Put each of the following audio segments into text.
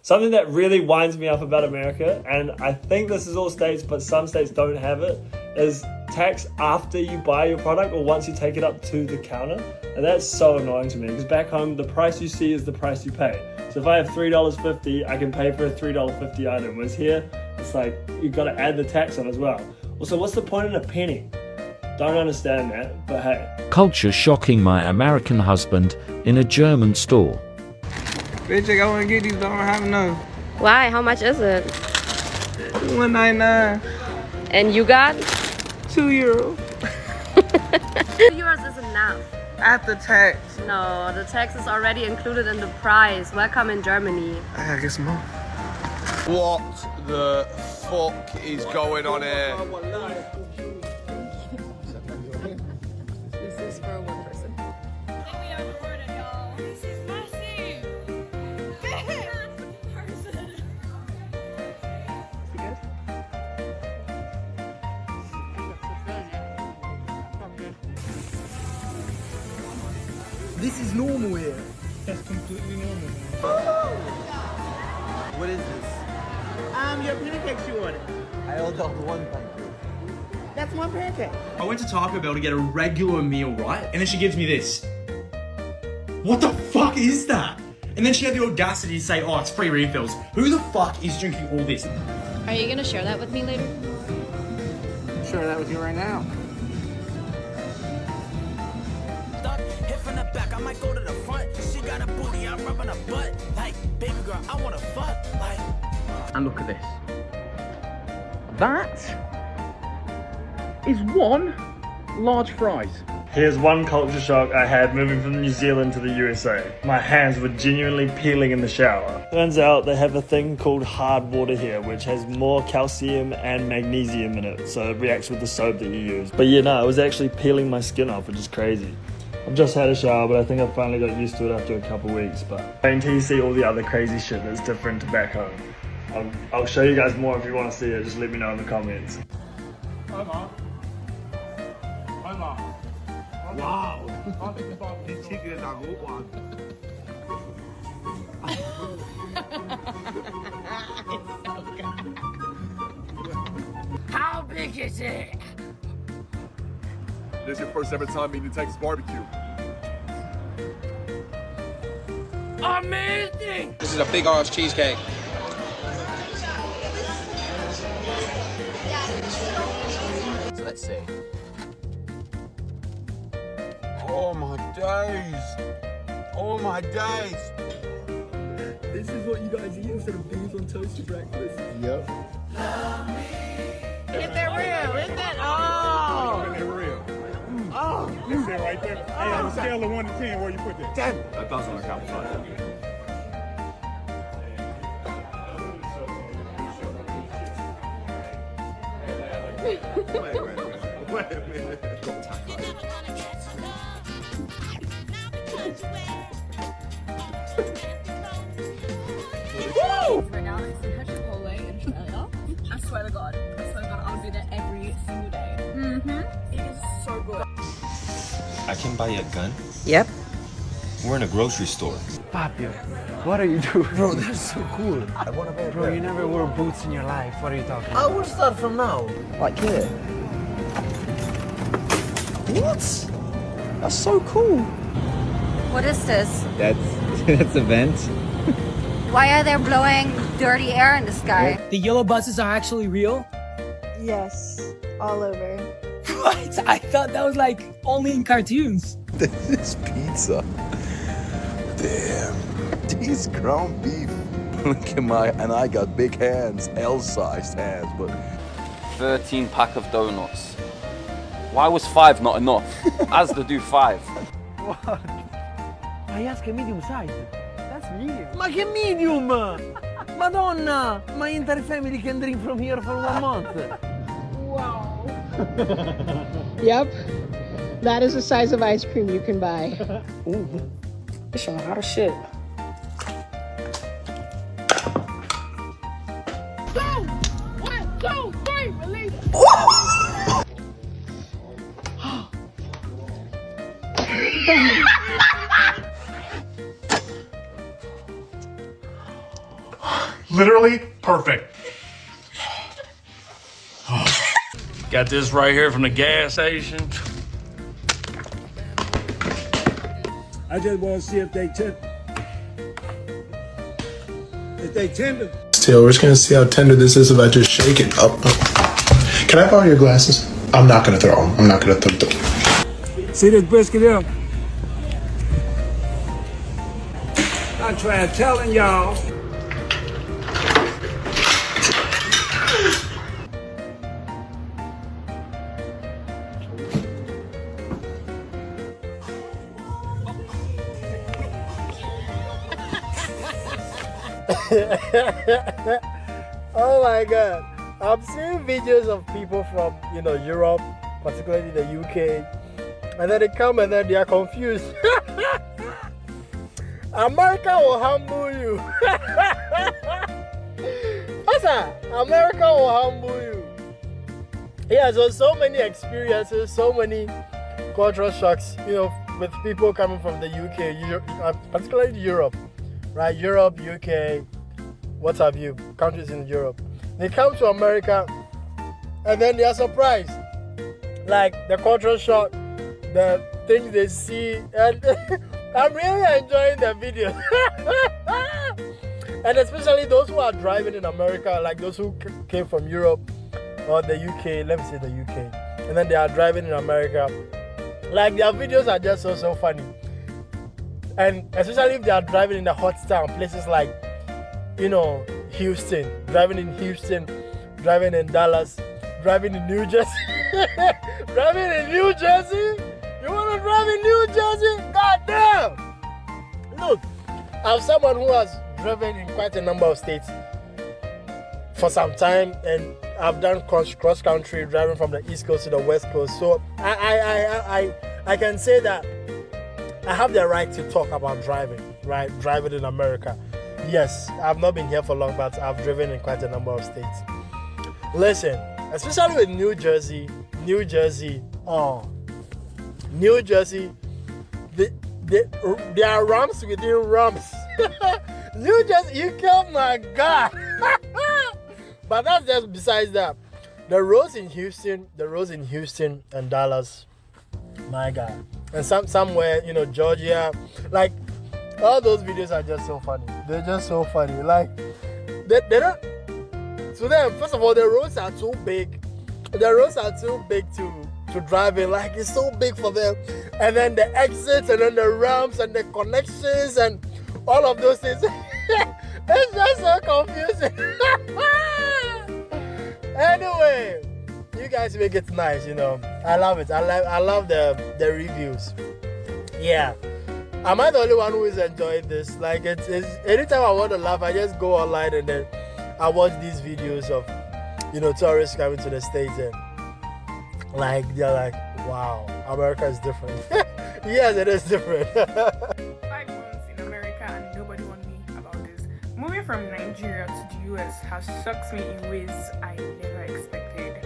Something that really winds me up about America, and I think this is all states, but some states don't have it, is tax after you buy your product or once you take it up to the counter. And that's so annoying to me, because back home, the price you see is the price you pay. So if I have $3.50, I can pay for a $3.50 item. Whereas here, it's like, you've got to add the tax on as well. Also, what's the point in a penny? Don't understand that, but hey. Culture shocking my American husband in a German store. Bitch, I want to get these, but I don't have enough. Why? How much is it? $1.99. And you got? €2. €2 is enough. After tax. No, the tax is already included in the price. Welcome in Germany. I gotta get some more. What the fuck is going on here? This is for one person. This is massive. This is normal here. That's completely normal. What is this? Your pancakes you ordered. I ordered one pancake. That's one pancake. I went to Taco Bell to get a regular meal, right? And then she gives me this. What the fuck is that? And then she had the audacity to say, oh, it's free refills. Who the fuck is drinking all this? Are you gonna share that with me later? I'm sure that with you right now. Hit from the back, I might go to the front. She got a booty, I'm rubbing her butt. Like, baby girl, I wanna fuck. Like, And look at this. That is one large fries. Here's one culture shock I had moving from New Zealand to the USA. My hands were genuinely peeling in the shower. Turns out they have a thing called hard water here, which has more calcium and magnesium in it, so it reacts with the soap that you use. But yeah, no, I was actually peeling my skin off, which is crazy. I've just had a shower, but I think I finally got used to it after a couple weeks. But wait until you see all the other crazy shit that's different to back home. I'll show you guys more if you want to see it. Just let me know in the comments. Hi, Mom. Hi, Mom. Wow. Die Chicken ist auch gut. how big is it? This is your first ever time eating Texas barbecue. Amazing! This is a big ass cheesecake. So let's see. Oh my days! Oh my days! This is what you guys eat instead of beans on toast for breakfast? Yep. Is that real? Is that? Oh! They're real. Oh! This it right there. Hey, on a scale of 1 to 10, where you put that? 10. I thought on a count of 5. Wait a minute. Right now, it's in Chipotle in Australia. I swear to God, I'll be there every single day. It is so good. I can buy a gun? Yep. We're in a grocery store. Fabio, what are you doing? Bro, that's so cool. I want to wear. Bro, you never wore boots in your life. What are you talking I about? will start from now. Like here. What? That's so cool. What is this? That's a vent. Why are they blowing dirty air in the sky? The yellow buses are actually real? Yes, all over. What? I thought that was like only in cartoons. This is pizza. Damn. This ground beef. Look at and I got big hands, L-sized hands, but 13 pack of donuts. Why was 5 not enough? Asda do 5. What? I asked a medium size. That's medium. Ma che medium? Madonna! My entire family can drink from here for 1 month. Wow. Yep. That is the size of ice cream you can buy. Ooh, it's on hot as shit. Go! 1, 2, 3, release! Literally perfect. Got this right here from the gas station. I just want to see if they tip. If they tender. Still, we're just gonna see how tender this is if I just shake it up. Oh. Can I borrow your glasses? I'm not gonna throw them. I'm not gonna throw them. See this brisket here? I tried telling y'all. Oh my god. I'm seeing videos of people from, Europe, particularly the UK, and then they come and then they are confused. America will humble you. What's that? America will humble you. Yeah, so many experiences, so many cultural shocks, with people coming from the UK, particularly Europe, right? Europe, UK, what have you, countries in Europe. They come to America and then they are surprised. Like the cultural shock, the things they see, and I'm really enjoying the video. And especially those who are driving in America, like those who came from Europe or the UK, let me say the UK, and then they are driving in America. Like their videos are just so funny. And especially if they are driving in the hot town, places like, Houston, driving in Houston, driving in Dallas, driving in New Jersey. Driving in New Jersey? You want to drive in New Jersey? God damn! Look, I'm someone who has driven in quite a number of states for some time, and I've done cross country driving from the East Coast to the West Coast. So I can say that I have the right to talk about driving, right? Driving in America. Yes, I've not been here for long, but I've driven in quite a number of states. Listen, especially with New Jersey, there are ramps within ramps. New Jersey, you killed my God. But that's just besides that. The roads in Houston and Dallas, my God. And somewhere, Georgia, like, all those videos are just so funny. They're just so funny. Like, they don't, to them, first of all, the roads are too big. The roads are too big to drive in. Like, it's so big for them. And then the exits and then the ramps and the connections and all of those things. It's just so confusing. Anyway, you guys make it nice, I love it. I love the reviews. Yeah. Am I the only one who is enjoying this? Like, it's anytime I want to laugh, I just go online and then I watch these videos of, tourists coming to the States and like, they're like, wow, America is different. Yes, it is different. 5 months in America and nobody warned me about this. Moving from Nigeria to the US has shocked me in ways I never expected.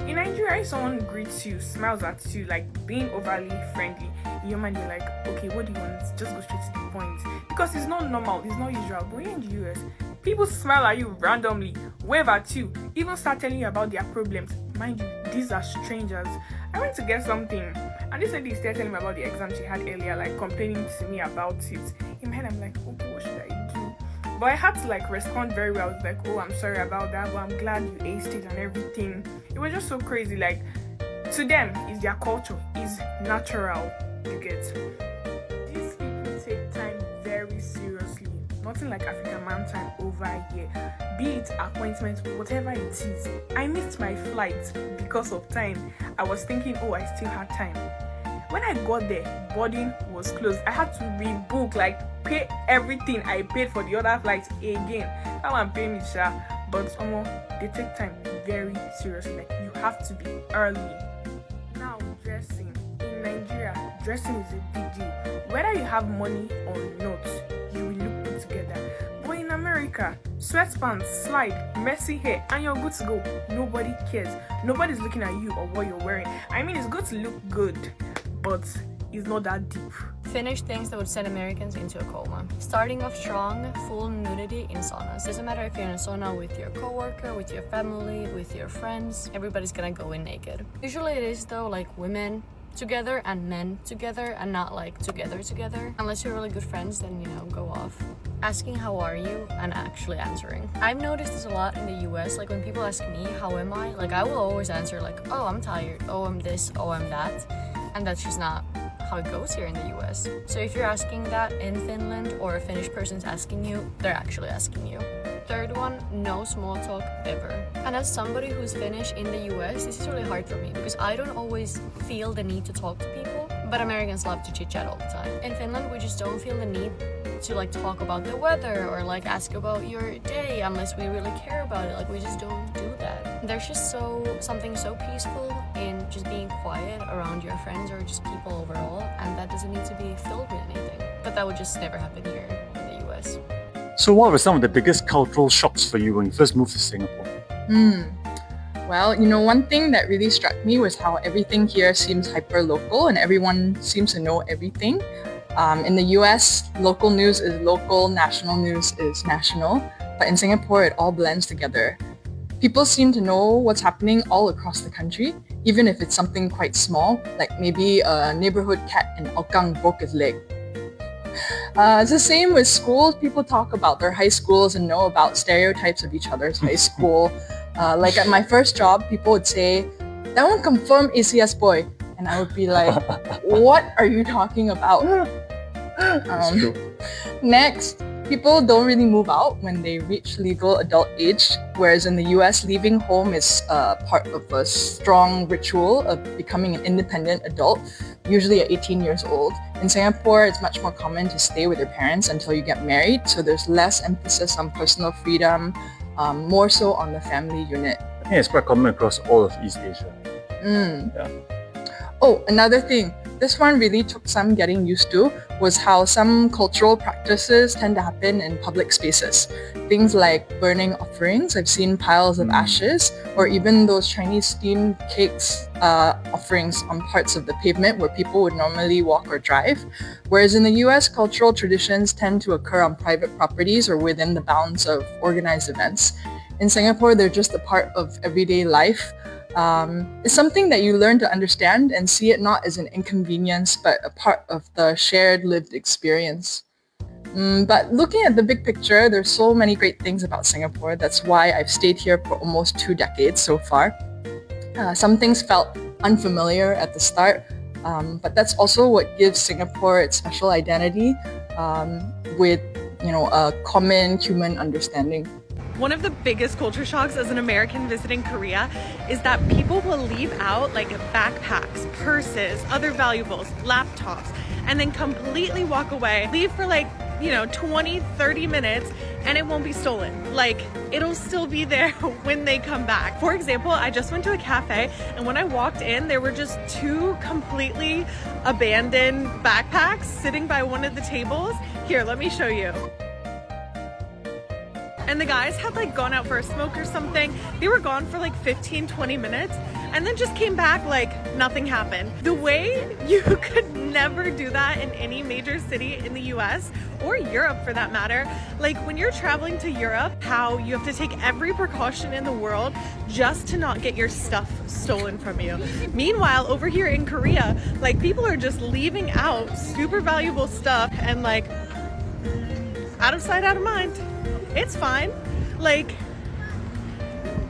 In Nigeria, if someone greets you, smiles at you, like being overly friendly, in your mind you're like, okay, what do you want? Just go straight to the point. Because it's not normal, it's not usual. But here in the US, people smile at you randomly, wave at you, even start telling you about their problems. Mind you, these are strangers. I went to get something, and this lady started telling me about the exam she had earlier, like complaining to me about it. In my head, I'm like, okay, what should I do? But I had to respond very well. I was like, oh, I'm sorry about that, but I'm glad you aced it and everything. It was just so crazy. Like, to them, it's their culture, it's natural. You get. These people take time very seriously. Nothing like African man time over here. Be it appointment, whatever it is. I missed my flight because of time. I was thinking, oh, I still had time. When I got there, boarding was closed. I had to rebook, pay everything I paid for the other flights again. That one pay me, sha. But they take time very seriously. Like, you have to be early. Now, dressing. In Nigeria, dressing is a big deal. Whether you have money or not, you will look put together. But in America, sweatpants, slide, messy hair, and you're good to go. Nobody cares. Nobody's looking at you or what you're wearing. I mean, it's good to look good, but it's not that deep. Finnish things that would send Americans into a coma. Starting off strong, full nudity in saunas. Doesn't matter if you're in a sauna with your coworker, with your family, with your friends, everybody's gonna go in naked. Usually it is though like women together and men together and not like together. Unless you're really good friends, then you know, go off. Asking how are you and actually answering. I've noticed this a lot in the US, like when people ask me how am I, like I will always answer like, oh I'm tired, oh I'm this, oh I'm that, and that's just not how it goes here in the US. So if you're asking that in Finland or a Finnish person's asking you, they're actually asking you. Third one, no small talk ever. And as somebody who's Finnish in the US, this is really hard for me because I don't always feel the need to talk to people, but Americans love to chit chat all the time. In Finland, we just don't feel the need to like talk about the weather or like ask about your day unless we really care about it. Like we just don't do that. There's just something so peaceful in just being quiet around your friends or just people overall, and that doesn't need to be filled with anything. But that would just never happen here in the US. So what were some of the biggest cultural shocks for you when you first moved to Singapore? Well, you know, one thing that really struck me was how everything here seems hyper-local and everyone seems to know everything. In the US, local news is local, national news is national, but in Singapore, it all blends together. People seem to know what's happening all across the country, even if it's something quite small, like maybe a neighborhood cat in Hougang broke his leg. It's the same with schools. People talk about their high schools and know about stereotypes of each other's high school. Like at my first job, people would say, that one confirm ACS boy. And I would be like, what are you talking about? Next, people don't really move out when they reach legal adult age, whereas in the US, leaving home is part of a strong ritual of becoming an independent adult, usually at 18 years old. In Singapore, it's much more common to stay with your parents until you get married, so there's less emphasis on personal freedom, more so on the family unit. I think it's quite common across all of East Asia. Yeah. Oh, another thing, this one really took some getting used to, was how some cultural practices tend to happen in public spaces. Things like burning offerings, I've seen piles of ashes, or even those Chinese steamed cakes offerings on parts of the pavement where people would normally walk or drive. Whereas in the US, cultural traditions tend to occur on private properties or within the bounds of organized events. In Singapore, they're just a part of everyday life. It's something that you learn to understand and see it not as an inconvenience, but a part of the shared lived experience. But looking at the big picture, there's so many great things about Singapore. That's why I've stayed here for almost 2 decades so far. Some things felt unfamiliar at the start, but that's also what gives Singapore its special identity with, you know, a common human understanding. One of the biggest culture shocks as an American visiting Korea is that people will leave out like backpacks, purses, other valuables, laptops, and then completely walk away, leave for like, you know, 20, 30 minutes, and it won't be stolen. Like, it'll still be there when they come back. For example, I just went to a cafe, and when I walked in, there were just 2 completely abandoned backpacks sitting by one of the tables. Here, let me show you. And the guys had like gone out for a smoke or something. They were gone for like 15-20 minutes and then just came back like nothing happened. The way you could never do that in any major city in the US or Europe for that matter. Like when you're traveling to Europe, how you have to take every precaution in the world just to not get your stuff stolen from you. Meanwhile, over here in Korea, like people are just leaving out super valuable stuff and like out of sight, out of mind. It's fine. Like,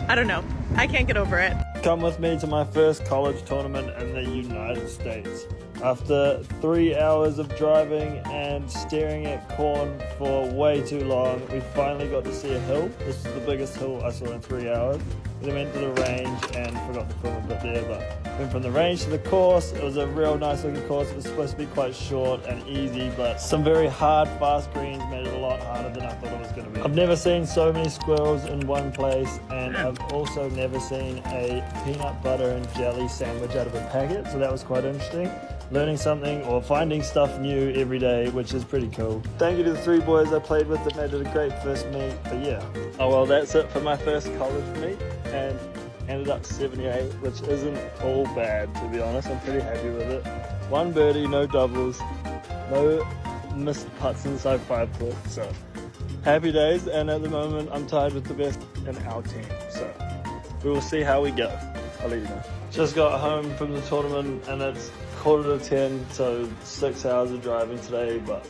I don't know. I can't get over it. Come with me to my first college tournament in the United States. After 3 hours of driving and staring at corn for way too long, we finally got to see a hill. This is the biggest hill I saw in 3 hours. We went to the range and forgot to film a bit there, but went from the range to the course. It was a real nice looking course. It was supposed to be quite short and easy, but some very hard, fast greens made it a lot harder than I thought it was going to be. I've never seen so many squirrels in one place, and I've also never seen a peanut butter and jelly sandwich out of a packet, so that was quite interesting. Learning something or finding stuff new every day, which is pretty cool. Thank you to the 3 boys I played with that made it a great first meet, but yeah. Oh well, that's it for my first college meet, and ended up 78, which isn't all bad to be honest. I'm pretty happy with it. 1 birdie, no doubles. No missed putts inside 5 foot, so happy days. And at the moment, I'm tied with the best in our team, so we will see how we go. I'll let you know. Just got home from the tournament and it's 9:45, so 6 hours of driving today, but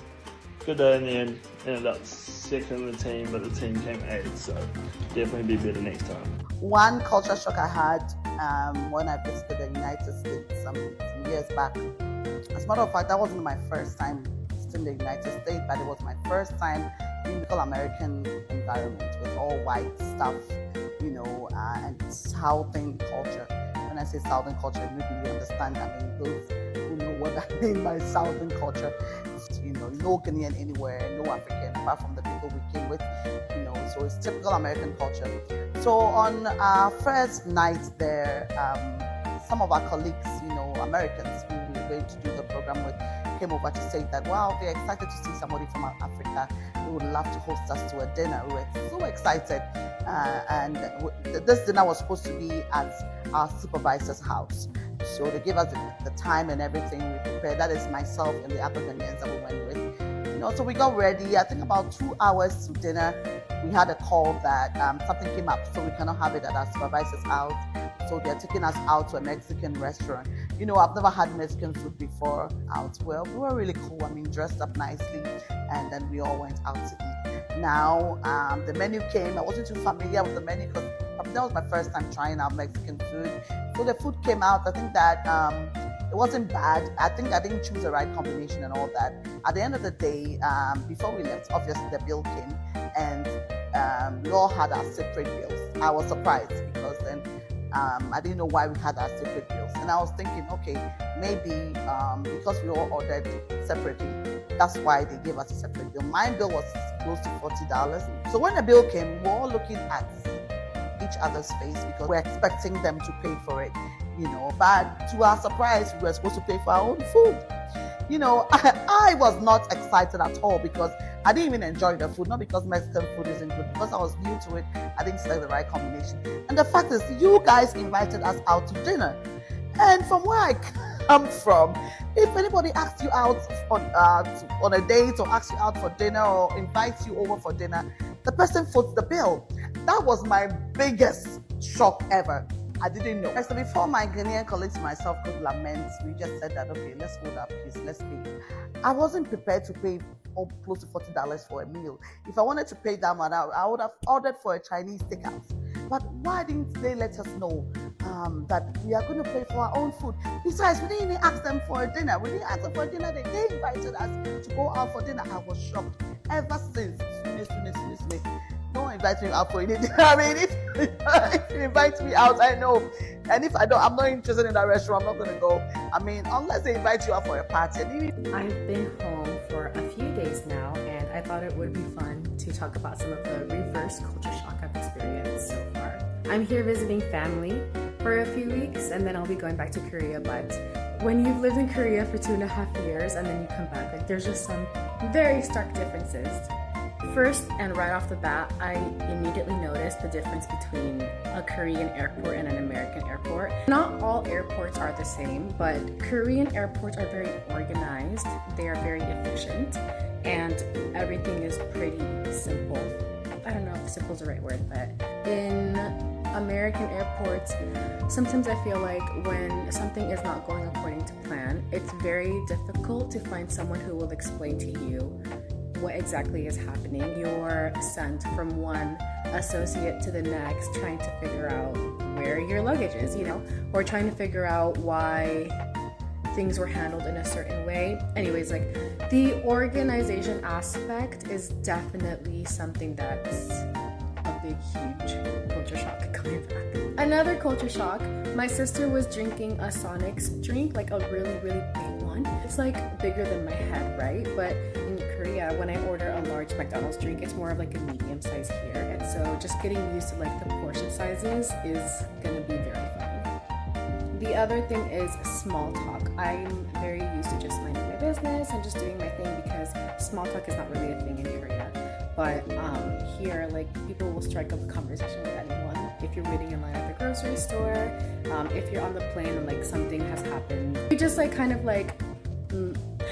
good day in the end. Ended up second in the team, but the team came 8th, so definitely be better next time. One culture shock I had when I visited the United States some years back. As a matter of fact, that wasn't my first time visiting the United States, but it was my first time in the American environment with all white stuff, you know, and Southern culture. When I say Southern culture, you really understand. I mean, those who know what I mean by Southern culture, you know, no Ghanaian anywhere, no African, apart from the people we came with, you know, so it's typical American culture. So on our first night there, some of our colleagues, you know, Americans who we were going to do the program with, came over to say that, wow, they're excited to see somebody from Africa. They would love to host us to a dinner. We were so excited. And this dinner was supposed to be at our supervisor's house. So they gave us the time and everything. We prepared. That is myself and the other Ghanaians that we went with. You know, so we got ready. I think about 2 hours to dinner, we had a call that something came up, so we cannot have it at our supervisor's house. So they're taking us out to a Mexican restaurant. You know, I've never had Mexican food before out. Well, we were really cool. I mean, dressed up nicely, and then we all went out to eat. Now, the menu came. I wasn't too familiar with the menu because that was my first time trying out Mexican food. So the food came out. I think that it wasn't bad. I think I didn't choose the right combination and all that. At the end of the day, before we left, obviously the bill came, and we all had our separate bills. I was surprised because then I didn't know why we had our separate bills. And I was thinking, okay, maybe because we all ordered separately, that's why they gave us a separate bill. My bill was close to $40. So when the bill came, we were all looking at each other's face because we're expecting them to pay for it, you know. But to our surprise, we were supposed to pay for our own food. You know, I was not excited at all because I didn't even enjoy the food, not because Mexican food isn't good, because I was new to it. I didn't select the right combination. And the fact is, you guys invited us out to dinner. And from where I come from, if anybody asks you out on a date or asks you out for dinner or invites you over for dinner, the person foots the bill. That was my biggest shock ever. I didn't know. So before my Ghanaian colleagues and myself could lament, we just said that, okay, let's hold our peace, let's pay. I wasn't prepared to pay close to $40 for a meal. If I wanted to pay that much, I would have ordered for a Chinese steakhouse. But why didn't they let us know that we are going to pay for our own food? Besides, we didn't even ask them for a dinner. We didn't ask them for a dinner. They invited us to go out for dinner. I was shocked. Ever since, don't invite me out for anything. I mean, if you invite me out, I know. And if I don't, I'm not interested in that restaurant, I'm not going to go. I mean, unless they invite you out for a party. I've been home for a few days now, and I thought it would be fun to talk about some of the reverse culture shock I've experienced so far. I'm here visiting family for a few weeks, and then I'll be going back to Korea. But when you've lived in Korea for 2.5 years and then you come back, like, there's just some very stark differences. First, and right off the bat, I immediately noticed the difference between a Korean airport and an American airport. Not all airports are the same, but Korean airports are very organized, they are very efficient, and everything is pretty simple. I don't know if simple is the right word, but in American airports, sometimes I feel like when something is not going according to plan, it's very difficult to find someone who will explain to you what exactly is happening. You're sent from one associate to the next trying to figure out where your luggage is, you know, or trying to figure out why things were handled in a certain way. Anyways, like, the organization aspect is definitely something that's a big, huge culture shock coming back. Another culture shock, my sister was drinking a Sonic's drink, like a really, really big one. It's like bigger than my head, right? But in Korea, when I order a large McDonald's drink, it's more of like a medium size here. And so just getting used to like the portion sizes is gonna be very fun. The other thing is small talk. I'm very used to just minding my business and just doing my thing because small talk is not really a thing in Korea. But here, like, people will strike up a conversation with anyone. If you're waiting in line at the grocery store, if you're on the plane and like something has happened, you just like kind of like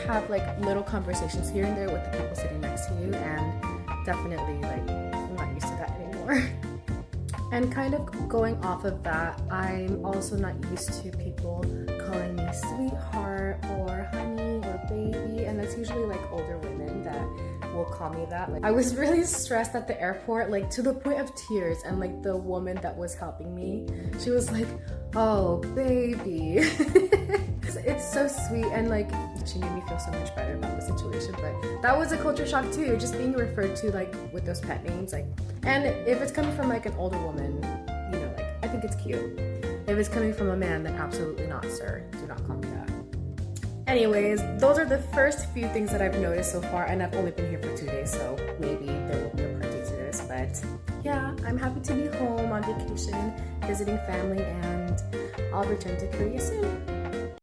have like little conversations here and there with the people sitting next to you, and definitely like I'm not used to that anymore. And kind of going off of that, I'm also not used to people calling me sweetheart or honey or baby, and that's usually like older women that will call me that. Like, I was really stressed at the airport, like to the point of tears, and like the woman that was helping me, she was like, oh baby. It's so sweet, and like she made me feel so much better about the situation. But that was a culture shock too, just being referred to like with those pet names, like, and if it's coming from like an older woman, you know, like I think it's cute. If it's coming from a man, then absolutely not, sir. Do not call me that. Anyways, those are the first few things that I've noticed so far, and I've only been here for 2 days, so maybe there will be a part 2 to this. But yeah, I'm happy to be home on vacation, visiting family, and I'll return to Korea soon.